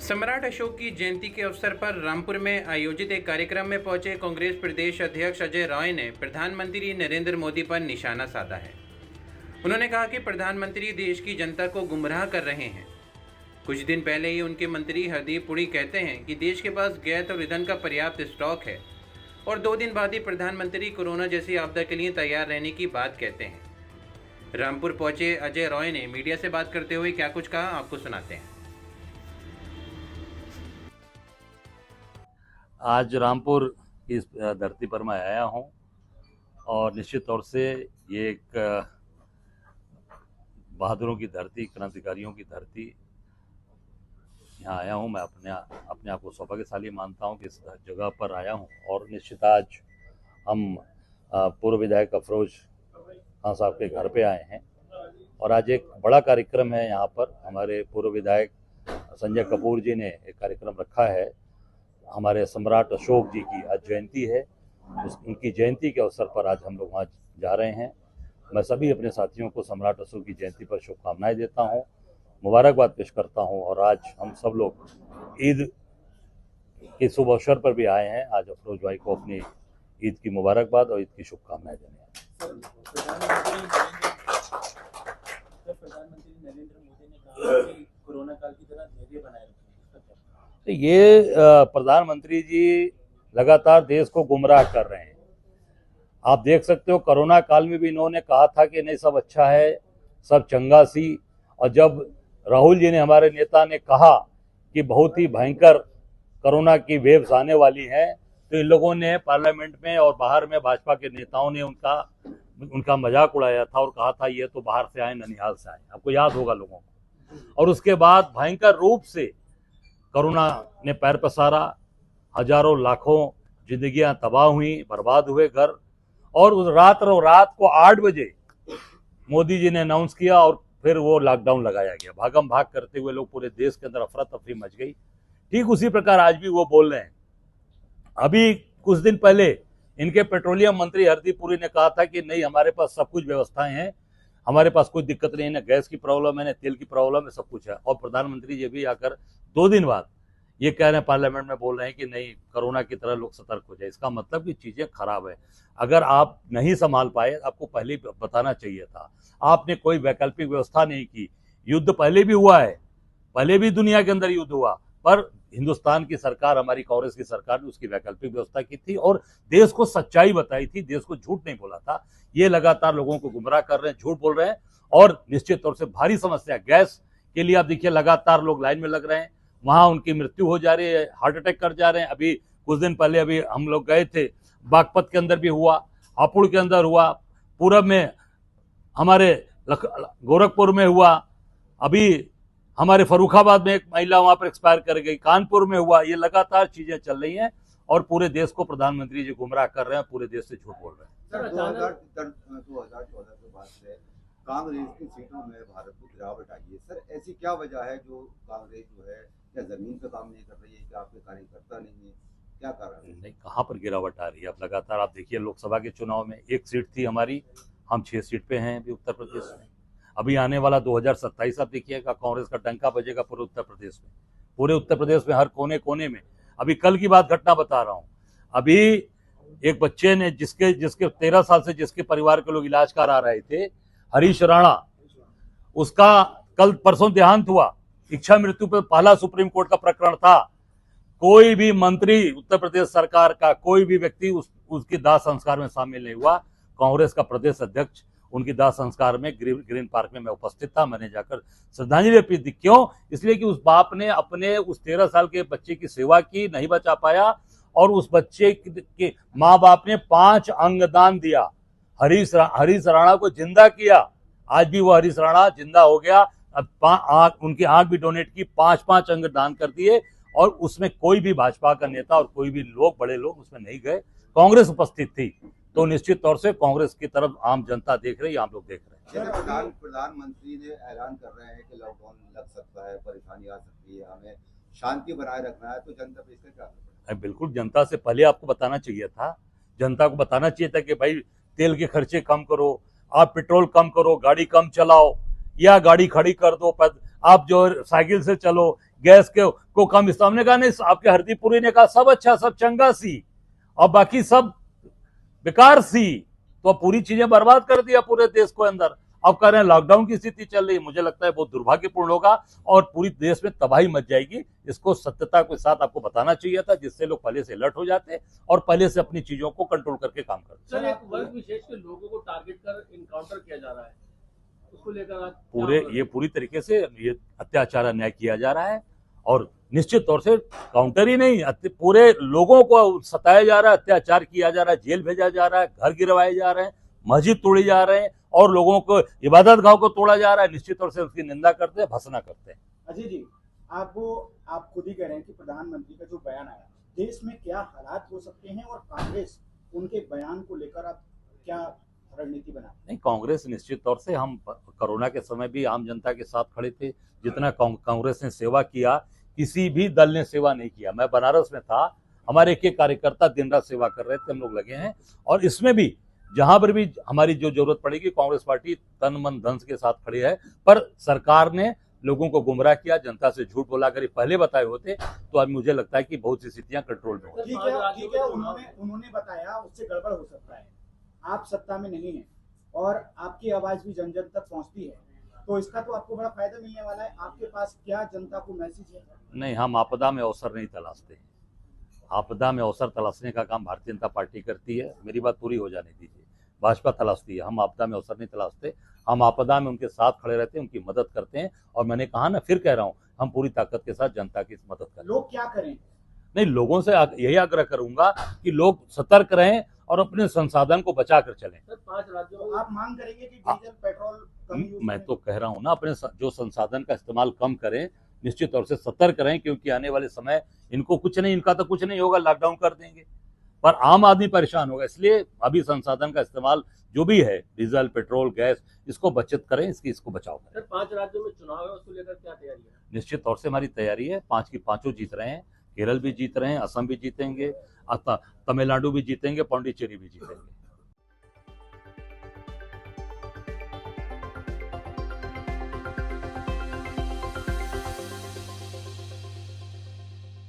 सम्राट अशोक की जयंती के अवसर पर रामपुर में आयोजित एक कार्यक्रम में पहुंचे कांग्रेस प्रदेश अध्यक्ष अजय रॉय ने प्रधानमंत्री नरेंद्र मोदी पर निशाना साधा है। उन्होंने कहा कि प्रधानमंत्री देश की जनता को गुमराह कर रहे हैं। कुछ दिन पहले ही उनके मंत्री हरदीप पुरी कहते हैं कि देश के पास गैस और ईंधन का पर्याप्त स्टॉक है और 2 दिन बाद ही प्रधानमंत्री कोरोना जैसी आपदा के लिए तैयार रहने की बात कहते हैं। रामपुर पहुंचे अजय रॉय ने मीडिया से बात करते हुए क्या कुछ कहा, आपको सुनाते हैं। आज रामपुर की इस धरती पर मैं आया हूं और निश्चित तौर से ये एक बहादुरों की धरती, क्रांतिकारियों की धरती। यहाँ आया हूं, मैं अपने आप को सौभाग्यशाली मानता हूं कि इस जगह पर आया हूं। और निश्चित आज हम पूर्व विधायक अफरोज खान साहब के घर पे आए हैं और आज एक बड़ा कार्यक्रम है। यहाँ पर हमारे पूर्व विधायक संजय कपूर जी ने एक कार्यक्रम रखा है। हमारे सम्राट अशोक जी की आज जयंती है, उनकी जयंती के अवसर पर आज हम लोग वहाँ जा रहे हैं। मैं सभी अपने साथियों को सम्राट अशोक की जयंती पर शुभकामनाएं देता हूँ, मुबारकबाद पेश करता हूँ। और आज हम सब लोग ईद के शुभ अवसर पर भी आए हैं। आज अफरोज भाई को अपनी ईद की मुबारकबाद और ईद की शुभकामनाएं देने। प्रधानमंत्री नरेंद्र मोदी ने कहा कि कोरोना काल की तरह धैर्य बनाए रखें। तो ये प्रधानमंत्री जी लगातार देश को गुमराह कर रहे हैं। आप देख सकते हो, कोरोना काल में भी इन्होंने कहा था कि नहीं सब अच्छा है, सब चंगा सी। और जब राहुल जी ने, हमारे नेता ने कहा कि बहुत ही भयंकर कोरोना की वेव्स आने वाली हैं, तो इन लोगों ने पार्लियामेंट में और बाहर में भाजपा के नेताओं ने उनका मजाक उड़ाया था और कहा था ये तो बाहर से आए, ननिहाल से आए। आपको याद होगा लोगों को। और उसके बाद भयंकर रूप से कोरोना ने पैर पसारा, हजारों लाखों जिंदगियां तबाह हुई, बर्बाद हुए घर। और उस रात को 8 बजे मोदी जी ने अनाउंस किया और फिर वो लॉकडाउन लगाया गया। भागम भाग करते हुए लोग, पूरे देश के अंदर अफरा तफरी मच गई। ठीक उसी प्रकार आज भी वो बोल रहे हैं। अभी कुछ दिन पहले इनके पेट्रोलियम मंत्री हरदीप पुरी ने कहा था कि नहीं, हमारे पास सब कुछ व्यवस्थाएं हैं, हमारे पास कोई दिक्कत नहीं है, ना गैस की प्रॉब्लम है, ना तेल की प्रॉब्लम है, सब कुछ है। और प्रधानमंत्री जी भी आकर 2 दिन बाद ये कह रहे हैं, पार्लियामेंट में बोल रहे हैं कि नहीं, कोरोना की तरह लोग सतर्क हो जाए। इसका मतलब कि चीजें खराब है। अगर आप नहीं संभाल पाए, आपको पहले ही बताना चाहिए था। आपने कोई वैकल्पिक व्यवस्था नहीं की। युद्ध पहले भी हुआ है, पहले भी दुनिया के अंदर युद्ध हुआ, पर हिंदुस्तान की सरकार, हमारी कांग्रेस की सरकार ने उसकी वैकल्पिक व्यवस्था की थी और देश को सच्चाई बताई थी, देश को झूठ नहीं बोला था। ये लगातार लोगों को गुमराह कर रहे हैं, झूठ बोल रहे हैं। और निश्चित तौर से भारी समस्या गैस के लिए आप देखिए, लगातार लोग लाइन में लग रहे हैं, वहां उनकी मृत्यु हो जा रही है, हार्ट अटैक कर जा रहे हैं। अभी कुछ दिन पहले अभी हम लोग गए थे, बागपत के अंदर भी हुआ, हापुड़ के अंदर हुआ, पूरब में हमारे गोरखपुर में हुआ, अभी हमारे फर्रुखाबाद में एक महिला वहां पर एक्सपायर कर गई, कानपुर में हुआ। ये लगातार चीजें चल रही हैं और पूरे देश को प्रधानमंत्री जी गुमराह कर रहे हैं, पूरे देश से झूठ बोल रहे हैं। 2014 के बाद से कांग्रेस की सीटों में भारत की गिरावट आई है। सर, ऐसी क्या वजह है जो कांग्रेस जो है, क्या जमीन पे काम नहीं कर रही है, क्या आपके कार्यकर्ता नहीं है, क्या कारण है? नहीं, कहाँ पर गिरावट आ रही है? अब लगातार आप देखिए, लोकसभा के चुनाव में 1 सीट थी हमारी, हम 6 सीट पे हैं अभी उत्तर प्रदेश में। अभी आने वाला 2027 आप देखिएगा, कांग्रेस का डंका बजेगा पूरे उत्तर प्रदेश में, पूरे उत्तर प्रदेश में हर कोने कोने में। अभी कल की बात घटना बता रहा हूँ। अभी एक बच्चे ने, जिसके 13 साल से जिसके परिवार के लोग इलाज करा रहे थे, हरीश राणा, उसका कल परसों देहांत हुआ। इच्छा मृत्यु पर पहला सुप्रीम कोर्ट का प्रकरण था। कोई भी मंत्री, उत्तर प्रदेश सरकार का कोई भी व्यक्ति उसकी दाह संस्कार में शामिल नहीं हुआ। कांग्रेस का प्रदेश अध्यक्ष उनकी दाह संस्कार में ग्रीन पार्क में मैं उपस्थित था, मैंने जाकर श्रद्धांजलि अर्पित की। क्यों? इसलिए कि उस बाप ने अपने उस 13 साल के बच्चे की सेवा की, नहीं बचा पाया, और उस बच्चे के माँ बाप ने 5 अंगदान दिया, हरीश राणा को जिंदा किया। आज भी वो हरीश राणा जिंदा हो गया। अब उनकी आंख भी डोनेट की, 5 अंग दान कर दिए। और उसमें कोई भी भाजपा का नेता और कोई भी लोग, बड़े लोग उसमें नहीं गए, कांग्रेस उपस्थित थी। तो निश्चित तौर से कांग्रेस की तरफ आम जनता देख रही है, आप लोग देख रहे हैं। प्रधानमंत्री ने ऐलान कर रहे हैं कि लॉकडाउन लग सकता है, परेशानी आ सकती है, हमें शांति बनाए रखना है, तो जनता पे इसका क्या असर? बिल्कुल, जनता से पहले आपको बताना चाहिए था। जनता को बताना चाहिए था कि भाई तेल के खर्चे कम करो, आप पेट्रोल कम करो, गाड़ी कम चलाओ, या गाड़ी खड़ी कर दो, आप जो साइकिल से चलो, गैस को कम इस्तेमाल। हमने कहा नहीं, आपके हरदीपुरी ने कहा सब अच्छा, सब चंगा सी, और बाकी सब बेकार सी। तो पूरी चीजें बर्बाद कर दिया पूरे देश को अंदर। अब कह रहे हैं लॉकडाउन की स्थिति चल रही है, मुझे लगता है बहुत दुर्भाग्यपूर्ण होगा और पूरी देश में तबाही मच जाएगी। इसको सत्यता के साथ आपको बताना चाहिए था, जिससे लोग पहले से अलर्ट हो जाते और पहले से अपनी चीजों को कंट्रोल करके काम करते। सर, एक वर्ग विशेष के लोगों को टारगेट कर इनकाउंटर किया जा रहा है, उसको लेकर आप पूरी तरीके से ये अत्याचार अन्याय किया जा रहा है और निश्चित तौर से काउंटर ही नहीं, पूरे लोगों को सताया जा रहा है, अत्याचार किया जा रहा है, जेल भेजा जा रहा है, घर गिरवाए जा रहे हैं, मस्जिद तोड़ी जा रहे हैं और लोगों को इबादत गाह को तोड़ा जा रहा है। निश्चित तौर से उसकी निंदा करते हैं, भर्त्सना करते हैं। अजय जी, आप खुद ही कह रहे हैं कि प्रधानमंत्री का जो बयान आया, देश में क्या हालात हो सकते हैं और कांग्रेस उनके बयान को लेकर आप क्या रणनीति बना? नहीं, कांग्रेस निश्चित तौर से, हम कोरोना के समय भी आम जनता के साथ खड़े थे। जितना कांग्रेस ने सेवा किया, किसी भी दल ने सेवा नहीं किया। मैं बनारस में था, हमारे एक कार्यकर्ता दिन रात सेवा कर रहे थे, हम लोग लगे हैं। और इसमें भी जहां पर भी हमारी जो जरूरत पड़ेगी, कांग्रेस पार्टी तन मन धन के साथ खड़ी है। पर सरकार ने लोगों को गुमराह किया, जनता से झूठ बोला कर पहले बताए होते तो अब मुझे लगता है कि बहुत सी स्थितियां कंट्रोल में होती। ठीक है, उन्होंने बताया, उससे गड़बड़ हो सकता है। आप सत्ता में नहीं है और आपकी आवाज भी जन जन तक पहुंचती है, तो इसका तो आपको बड़ा फायदा मिलने वाला है। आपके पास क्या जनता को मैसेज है? नहीं, हम आपदा में अवसर नहीं तलाशते। आपदा में अवसर तलाशने का काम भारतीय जनता पार्टी करती है। मेरी बात पूरी हो जाने दीजिए। भाजपा तलाशती है, हम आपदा में अवसर नहीं तलाशते। हम आपदा में उनके साथ खड़े रहते हैं, उनकी मदद करते हैं। और मैंने कहा ना, फिर कह रहा हूं, हम पूरी ताकत के साथ जनता की मदद करते हैं। लोग क्या करें? नहीं, लोगों से यही आग्रह करूंगा कि लोग सतर्क रहें और अपने संसाधन को बचा कर चलें। सर, 5 राज्यों में आप मांग करेंगे कि डीजल पेट्रोल कम यूज मैं करें? तो कह रहा हूं ना, अपने जो संसाधन का इस्तेमाल कम करें, निश्चित तौर से सतर्क रहें, क्योंकि आने वाले समय इनको कुछ नहीं, इनका तो कुछ नहीं होगा, लॉकडाउन कर देंगे, पर आम आदमी परेशान होगा। इसलिए अभी संसाधन का इस्तेमाल जो भी है, डीजल पेट्रोल गैस, इसको बचत करें, इसको बचाव करें। सर, 5 राज्यों में चुनाव है, उसको लेकर क्या तैयारी है? निश्चित तौर से हमारी तैयारी है। 5 की 5 जीत रहे हैं, केरल भी जीत रहे हैं, असम भी जीतेंगे, तमिलनाडु भी जीतेंगे, पौंडीचेरी भी जीतेंगे।